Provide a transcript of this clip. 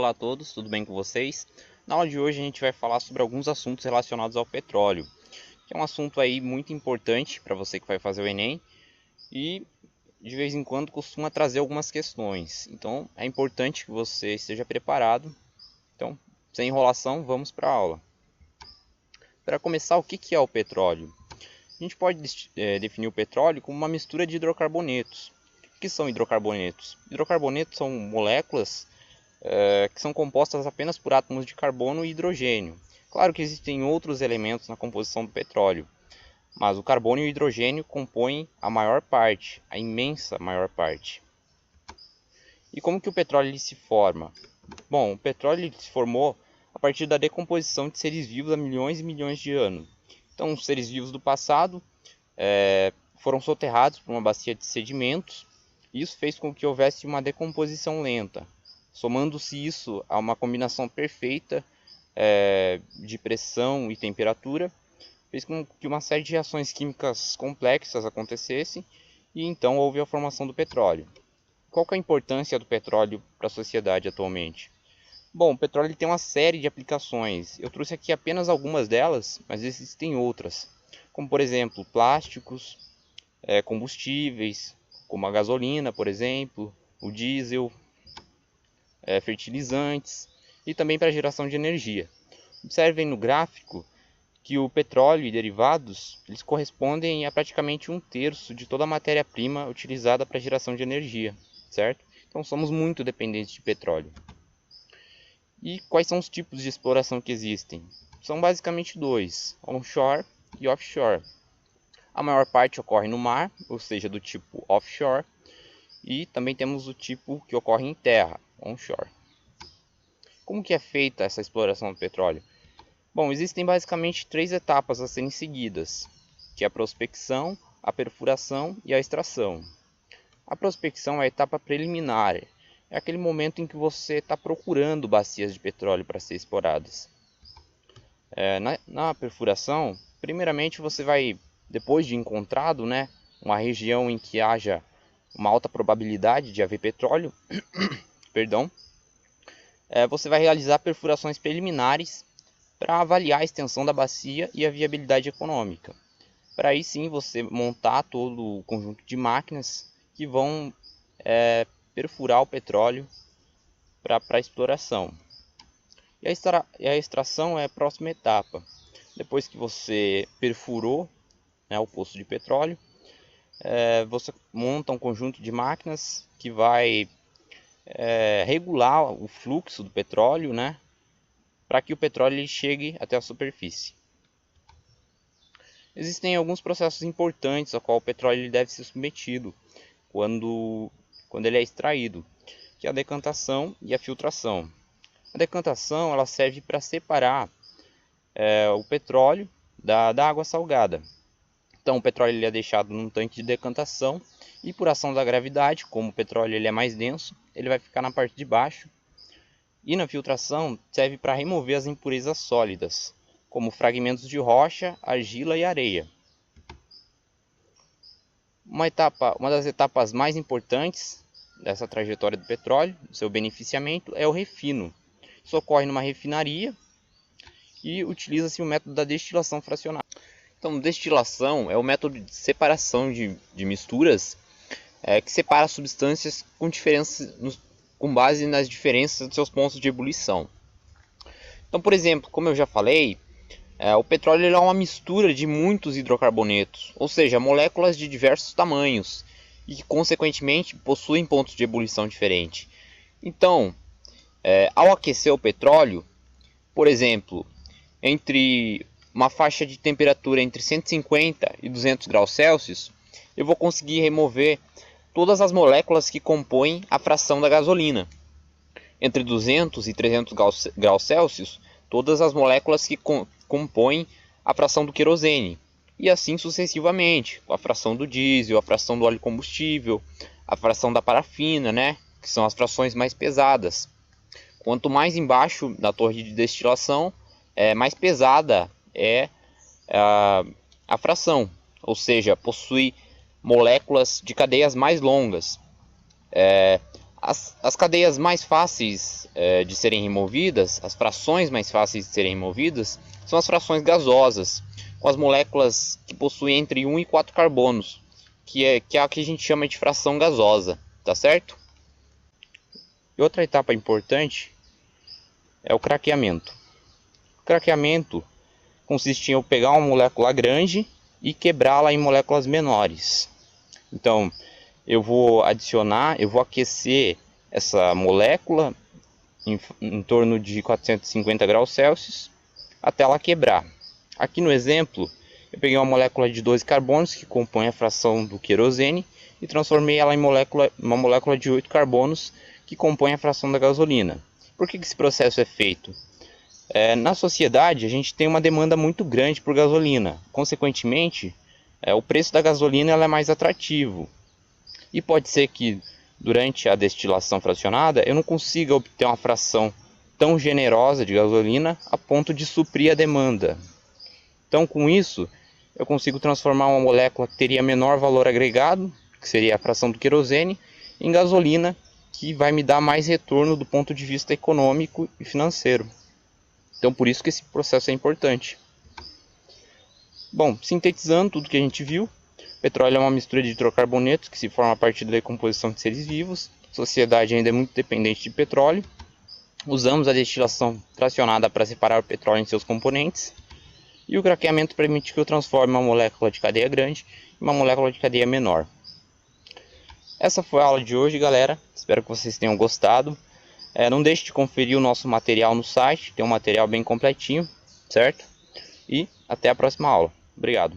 Olá a todos, tudo bem com vocês? Na aula de hoje a gente vai falar sobre alguns assuntos relacionados ao petróleo, que é um assunto aí muito importante para você que vai fazer o Enem e de vez em quando costuma trazer algumas questões. Então é importante que você esteja preparado. Então, sem enrolação, vamos para a aula. Para começar, o que é o petróleo? A gente pode definir o petróleo como uma mistura de hidrocarbonetos. O que são hidrocarbonetos? Hidrocarbonetos são moléculas que são compostas apenas por átomos de carbono e hidrogênio. Claro que existem outros elementos na composição do petróleo, mas o carbono e o hidrogênio compõem a maior parte, a imensa maior parte. E como que o petróleo se forma? Bom, o petróleo se formou a partir da decomposição de seres vivos há milhões e milhões de anos. Então, os seres vivos do passado foram soterrados por uma bacia de sedimentos, e isso fez com que houvesse uma decomposição lenta. Somando-se isso a uma combinação perfeita de pressão e temperatura, fez com que uma série de reações químicas complexas acontecessem e então houve a formação do petróleo. Qual que é a importância do petróleo para a sociedade atualmente? Bom, o petróleo tem uma série de aplicações. Eu trouxe aqui apenas algumas delas, mas existem outras, como por exemplo plásticos, combustíveis, como a gasolina, por exemplo, o diesel, fertilizantes e também para a geração de energia. Observem no gráfico que o petróleo e derivados eles correspondem a praticamente 1/3 de toda a matéria-prima utilizada para a geração de energia, certo? Então somos muito dependentes de petróleo. E quais são os tipos de exploração que existem? São basicamente dois, onshore e offshore. A maior parte ocorre no mar, ou seja, do tipo offshore, e também temos o tipo que ocorre em terra, onshore. Como que é feita essa exploração do petróleo? Bom, existem basicamente 3 etapas a serem seguidas, que é a prospecção, a perfuração e a extração. A prospecção é a etapa preliminar, é aquele momento em que você está procurando bacias de petróleo para ser exploradas. Na perfuração, primeiramente você vai, depois de encontrado, uma região em que haja uma alta probabilidade de haver petróleo, perdão, você vai realizar perfurações preliminares para avaliar a extensão da bacia e a viabilidade econômica. Para aí sim você montar todo o conjunto de máquinas que vão perfurar o petróleo para a exploração. E a extração é a próxima etapa. Depois que você perfurou o poço de petróleo, você monta um conjunto de máquinas que vai regular o fluxo do petróleo, para que o petróleo chegue até a superfície. Existem alguns processos importantes ao qual o petróleo deve ser submetido quando ele é extraído, que é a decantação e a filtração. A decantação ela serve para separar o petróleo da água salgada. Então o petróleo ele é deixado num tanque de decantação e por ação da gravidade, como o petróleo ele é mais denso, ele vai ficar na parte de baixo. E na filtração serve para remover as impurezas sólidas, como fragmentos de rocha, argila e areia. Uma das etapas mais importantes dessa trajetória do petróleo, do seu beneficiamento, é o refino. Isso ocorre numa refinaria e utiliza-se o método da destilação fracionada. Então, destilação é o método de separação de misturas que separa substâncias com base nas diferenças de seus pontos de ebulição. Então, por exemplo, como eu já falei, o petróleo é uma mistura de muitos hidrocarbonetos, ou seja, moléculas de diversos tamanhos e que, consequentemente, possuem pontos de ebulição diferentes. Então, ao aquecer o petróleo, por exemplo, entre uma faixa de temperatura entre 150 e 200 graus Celsius, eu vou conseguir remover todas as moléculas que compõem a fração da gasolina. Entre 200 e 300 graus Celsius, todas as moléculas que compõem a fração do querosene. E assim sucessivamente, a fração do diesel, a fração do óleo combustível, a fração da parafina, que são as frações mais pesadas. Quanto mais embaixo da torre de destilação, mais pesada é a fração, ou seja, possui moléculas de cadeias mais longas. As cadeias mais fáceis de serem removidas, as frações mais fáceis de serem removidas, são as frações gasosas, com as moléculas que possuem entre 1 e 4 carbonos, que é a que a gente chama de fração gasosa, tá certo? E outra etapa importante é o craqueamento. O craqueamento consiste em eu pegar uma molécula grande e quebrá-la em moléculas menores. Então, eu vou aquecer essa molécula em torno de 450 graus Celsius até ela quebrar. Aqui no exemplo, eu peguei uma molécula de 12 carbonos que compõe a fração do querosene e transformei ela em uma molécula de 8 carbonos que compõe a fração da gasolina. Por que esse processo é feito? Na sociedade, a gente tem uma demanda muito grande por gasolina. Consequentemente, o preço da gasolina ela é mais atrativo. E pode ser que durante a destilação fracionada eu não consiga obter uma fração tão generosa de gasolina a ponto de suprir a demanda. Então, com isso, eu consigo transformar uma molécula que teria menor valor agregado, que seria a fração do querosene, em gasolina, que vai me dar mais retorno do ponto de vista econômico e financeiro. Então, por isso que esse processo é importante. Bom, sintetizando tudo que a gente viu, petróleo é uma mistura de hidrocarbonetos que se forma a partir da decomposição de seres vivos. A sociedade ainda é muito dependente de petróleo. Usamos a destilação fracionada para separar o petróleo em seus componentes. E o craqueamento permite que eu transforme uma molécula de cadeia grande em uma molécula de cadeia menor. Essa foi a aula de hoje, galera. Espero que vocês tenham gostado. Não deixe de conferir o nosso material no site. Tem um material bem completinho, certo? E até a próxima aula. Obrigado.